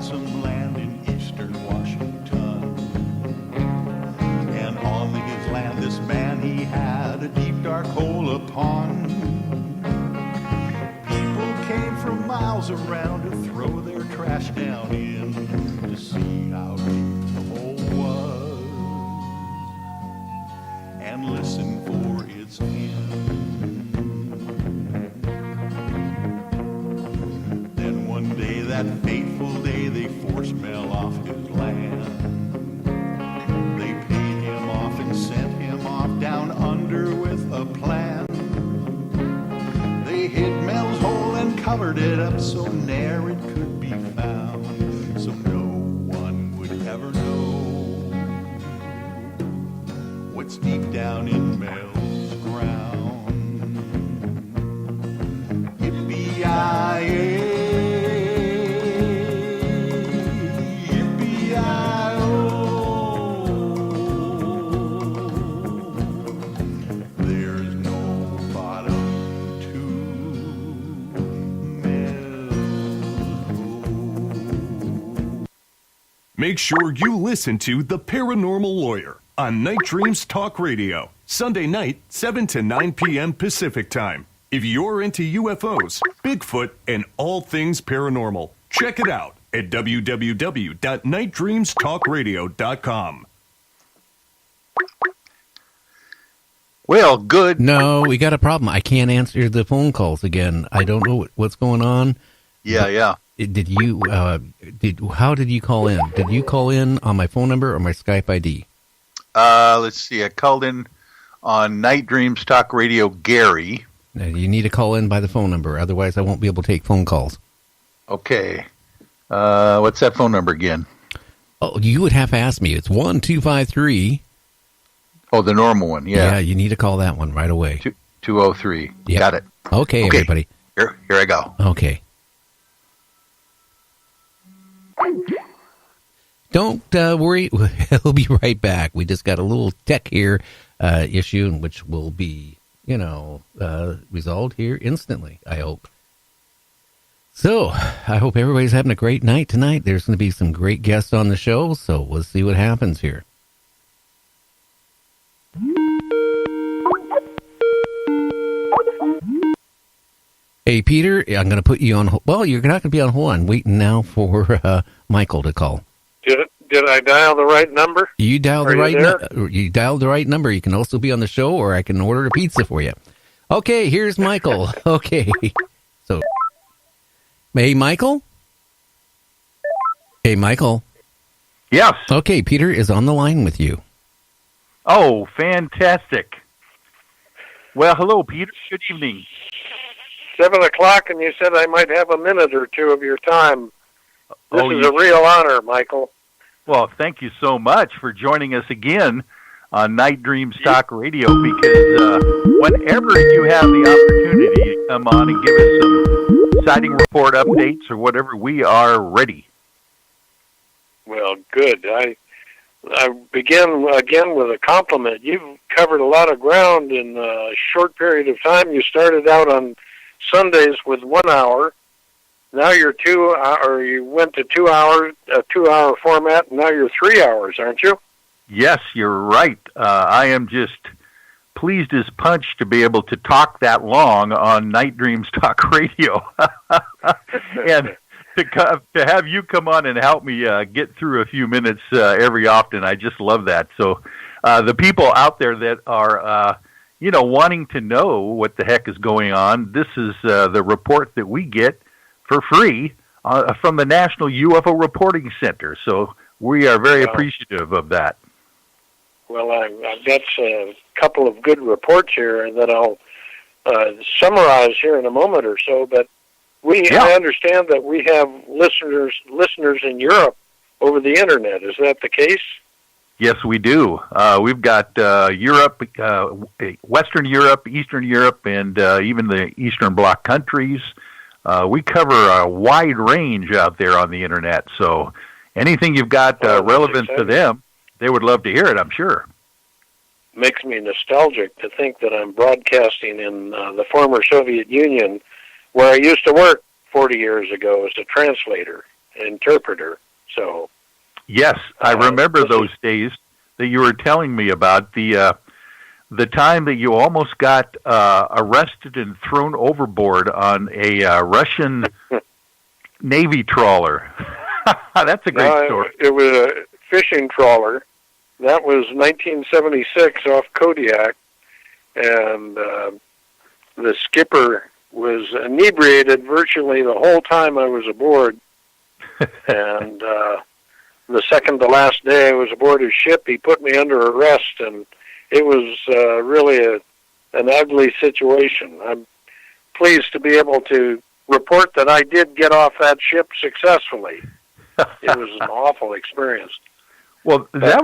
found some land in eastern Washington. And on his land, this man, he had a deep, dark hole upon. People came from miles around to throw their trash down in to see how deep the hole was and listen for its end. Then one day, that fateful day, they forced Mel off his land. They paid him off and sent him off down under with a plan. They hid Mel's hole and covered it up so ne'er it could be found, so no one would ever know what's deep down in Mel's ground. Yippee-yi-yay, yippee-yi-oh. There's no bottom to Mel's hole. Make sure you listen to The Paranormal Lawyer on Night Dreams Talk Radio, Sunday night, 7 to 9 p.m. Pacific Time. If you're into UFOs, Bigfoot, and all things paranormal, check it out at www.nightdreamstalkradio.com. Well, good. No, we got a problem. I can't answer the phone calls again. I don't know what's going on. Yeah. Did you, how did you call in? Did you call in on my phone number or my Skype ID? Let's see. I called in on Night Dreams Talk Radio, Gary. Now, you need to call in by the phone number. Otherwise, I won't be able to take phone calls. Okay. What's that phone number again? Oh, you would have to ask me. It's 1253. Oh, the normal one. Yeah, you need to call that one right away. 203. Yep. Got it. Okay, everybody. Here I go. Okay. Don't worry. We'll be right back. We just got a little tech here issue, which will be, resolved here instantly, I hope. So, I hope everybody's having a great night tonight. There's going to be some great guests on the show, so we'll see what happens here. Hey, Peter, I'm going to put you on hold. Well, you're not going to be on hold. I'm waiting now for Michael to call. Did I dial the right number? You dialed the right you dialed the right number. You can also be on the show, or I can order a pizza for you. Okay, here's Michael. Okay. So, hey, Michael? Hey, Michael? Yes. Okay, Peter is on the line with you. Oh, fantastic. Well, hello, Peter. Good evening. 7 o'clock, and you said I might have a minute or two of your time. This is a real honor, Michael. Well, thank you so much for joining us again on Night Dreams Talk Radio, because whenever you have the opportunity to come on and give us some sighting report updates or whatever, we are ready. Well, good. I begin again with a compliment. You've covered a lot of ground in a short period of time. You started out on Sundays with 1 hour. Now you're you went to 2 hours, a 2 hour format, and now you're 3 hours, aren't you? Yes, you're right. I am just pleased as punch to be able to talk that long on Night Dreams Talk Radio. And to have you come on and help me get through a few minutes every often, I just love that. So the people out there that are, wanting to know what the heck is going on, this is the report that we get for free from the National UFO Reporting Center. So we are very appreciative of that. Well, I've got a couple of good reports here that I'll summarize here in a moment or so. But I understand that we have listeners in Europe over the internet. Is that the case? Yes, we do. We've got Europe, Western Europe, Eastern Europe, and even the Eastern Bloc countries. We cover a wide range out there on the internet. So anything you've got relevant to them, they would love to hear it, I'm sure. Makes me nostalgic to think that I'm broadcasting in the former Soviet Union, where I used to work 40 years ago as a translator. interpreter. So yes, I remember those days that you were telling me about, the time that you almost got arrested and thrown overboard on a Russian Navy trawler. That's a great story. It was a fishing trawler. That was 1976 off Kodiak, and the skipper was inebriated virtually the whole time I was aboard. And the second to last day I was aboard his ship, he put me under arrest, and it was really an ugly situation. I'm pleased to be able to report that I did get off that ship successfully. It was an awful experience. Well, that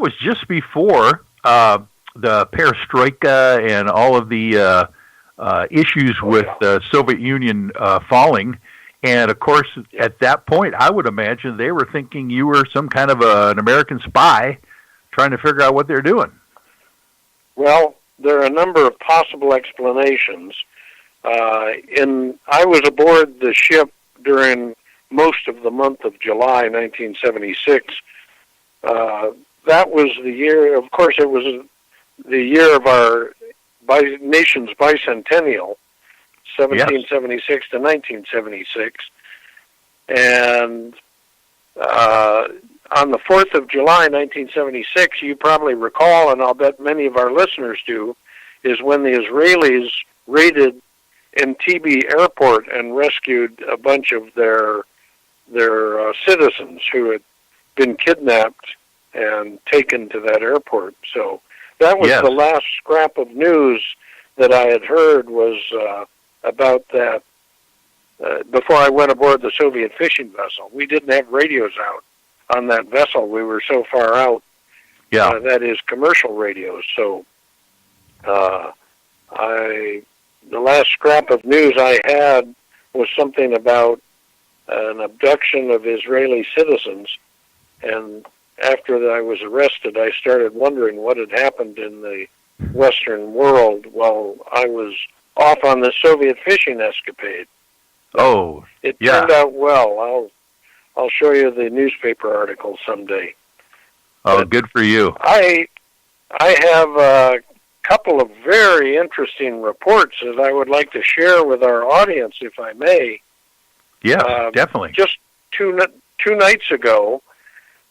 was just before the perestroika and all of the issues with the Soviet Union falling. And, of course, at that point, I would imagine they were thinking you were some kind of an American spy trying to figure out what they're doing. Well, there are a number of possible explanations. I was aboard the ship during most of the month of July 1976. That was the year, of course, it was the year of our nation's bicentennial, 1776 to 1976. And on the 4th of July, 1976, you probably recall, and I'll bet many of our listeners do, is when the Israelis raided Entebbe Airport and rescued a bunch of their citizens who had been kidnapped and taken to that airport. So that was the last scrap of news that I had heard was about that before I went aboard the Soviet fishing vessel. We didn't have radios out on that vessel. We were so far out. That is commercial radios. So the last scrap of news I had was something about an abduction of Israeli citizens. And after I was arrested, I started wondering what had happened in the Western world while I was off on the Soviet fishing escapade. Oh, it turned out well. I'll show you the newspaper article someday. Oh, good for you. I have a couple of very interesting reports that I would like to share with our audience, if I may. Yeah, definitely. Just two nights ago,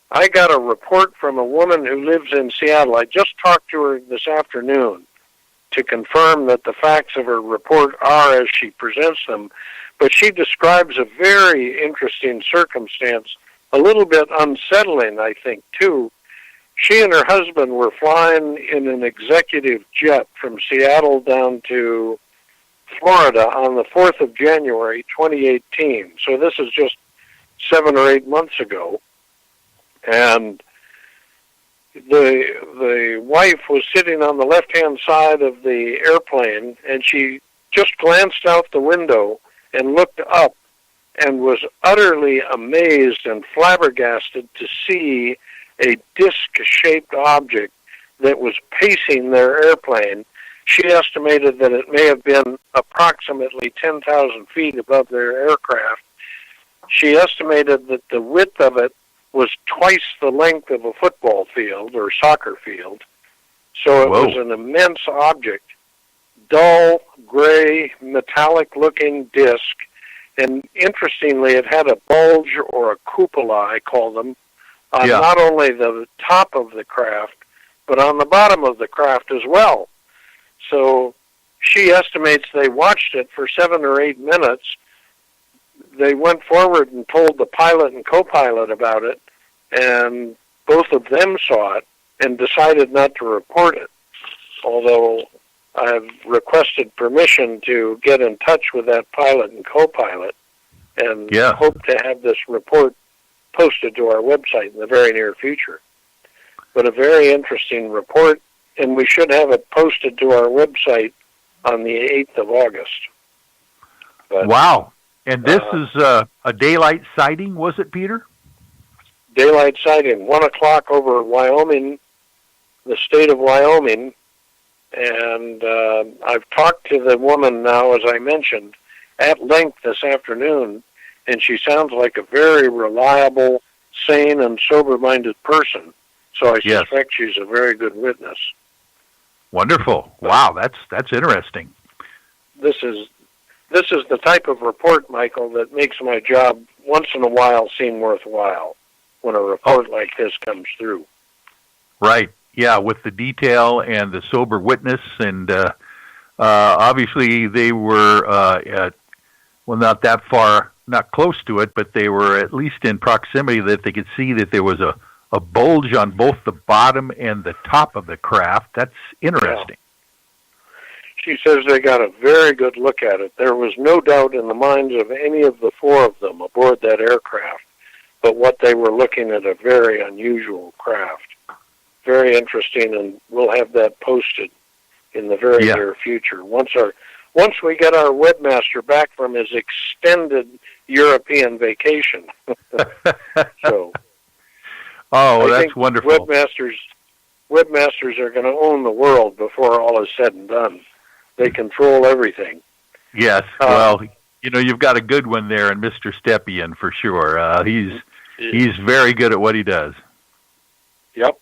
I got a report from a woman who lives in Seattle. I just talked to her this afternoon to confirm that the facts of her report are as she presents them. But she describes a very interesting circumstance, a little bit unsettling, I think, too. She and her husband were flying in an executive jet from Seattle down to Florida on the 4th of January, 2018. So this is just 7 or 8 months ago. And the wife was sitting on the left-hand side of the airplane, and she just glanced out the window and looked up and was utterly amazed and flabbergasted to see a disc-shaped object that was pacing their airplane. She estimated that it may have been approximately 10,000 feet above their aircraft. She estimated that the width of it was twice the length of a football field or soccer field. So it was an immense object, dull, gray, metallic-looking disc. And interestingly, it had a bulge or a cupola, I call them, on not only the top of the craft, but on the bottom of the craft as well. So she estimates they watched it for 7 or 8 minutes. They went forward and told the pilot and co-pilot about it, and both of them saw it and decided not to report it, although I've requested permission to get in touch with that pilot and co-pilot and hope to have this report posted to our website in the very near future. But a very interesting report, and we should have it posted to our website on the 8th of August. But, wow. And this is a daylight sighting, was it, Peter? Daylight sighting, 1 o'clock over Wyoming, the state of Wyoming. And I've talked to the woman now, as I mentioned, at length this afternoon, and she sounds like a very reliable, sane, and sober-minded person. So I Yes. suspect she's a very good witness. Wonderful. Wow, that's interesting. This is the type of report, Michael, that makes my job once in a while seem worthwhile when a report like this comes through. Right. Yeah, with the detail and the sober witness, and obviously they were, not that far, not close to it, but they were at least in proximity that they could see that there was a bulge on both the bottom and the top of the craft. That's interesting. Yeah. She says they got a very good look at it. There was no doubt in the minds of any of the four of them aboard that aircraft, but what they were looking at a very unusual craft. Very interesting, and we'll have that posted in the very near future. Once we get our webmaster back from his extended European vacation. So, I that's think wonderful. Webmasters are going to own the world before all is said and done. They control everything. Yes. Well, you've got a good one there in Mr. Stepien for sure. He's very good at what he does. Yep.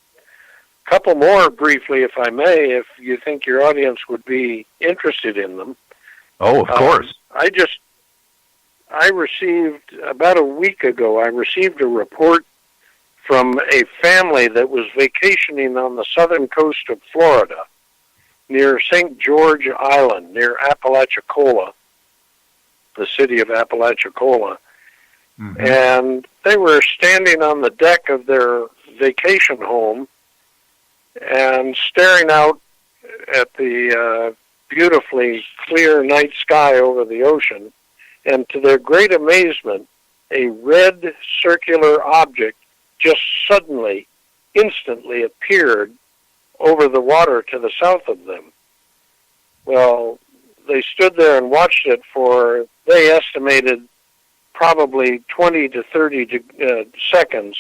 Couple more briefly, if I may, if you think your audience would be interested in them. Oh, of course. I received, about a week ago, I received a report from a family that was vacationing on the southern coast of Florida, near St. George Island, near Apalachicola, the city of Apalachicola. Mm-hmm. And they were standing on the deck of their vacation home and staring out at the beautifully clear night sky over the ocean. And to their great amazement, a red circular object just suddenly, instantly appeared over the water to the south of them. Well, they stood there and watched it for, they estimated, probably 20 to 30 seconds.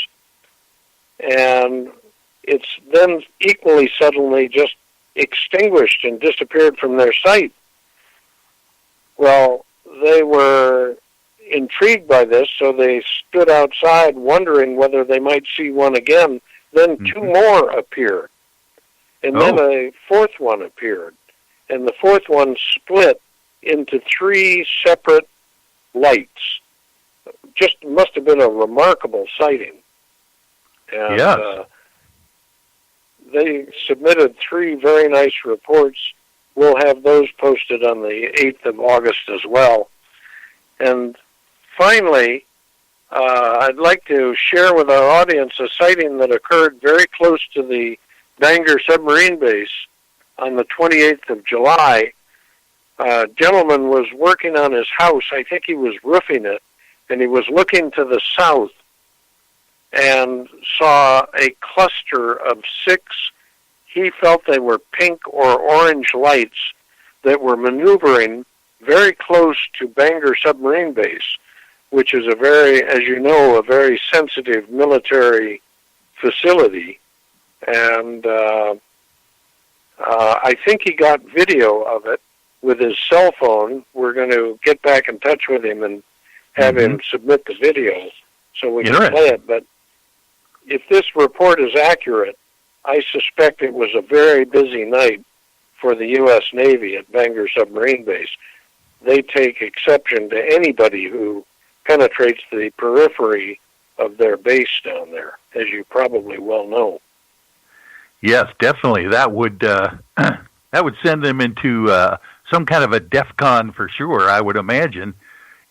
And it's then equally suddenly just extinguished and disappeared from their sight. Well, they were intrigued by this, so they stood outside wondering whether they might see one again. Then two more appeared. And then a fourth one appeared. And the fourth one split into three separate lights. Just must have been a remarkable sighting. And yes. They submitted three very nice reports. We'll have those posted on the 8th of August as well. And finally, I'd like to share with our audience a sighting that occurred very close to the Bangor submarine base on the 28th of July. A gentleman was working on his house. I think he was roofing it, and he was looking to the south and saw a cluster of 6, he felt they were pink or orange lights that were maneuvering very close to Bangor submarine base, which is a very, as you know, a very sensitive military facility. And I think he got video of it with his cell phone. We're going to get back in touch with him and have him submit the video so we can play it. But if this report is accurate, I suspect it was a very busy night for the U.S. Navy at Bangor submarine base. They take exception to anybody who penetrates the periphery of their base down there, as you probably well know. Yes, definitely. That would send them into some kind of a DEFCON for sure, I would imagine,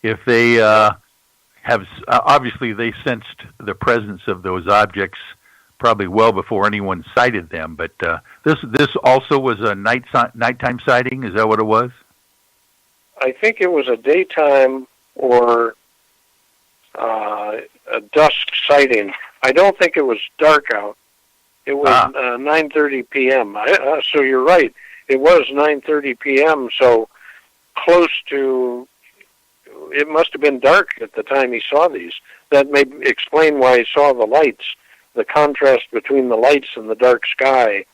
if they have obviously they sensed the presence of those objects probably well before anyone sighted them. But this also was a nighttime sighting. Is that what it was? I think it was a daytime or a dusk sighting. I don't think it was dark out. It was 9:30 p.m. So you're right. It was 9:30 p.m. So close to. It must have been dark at the time he saw these. That may explain why he saw the lights. The contrast between the lights and the dark sky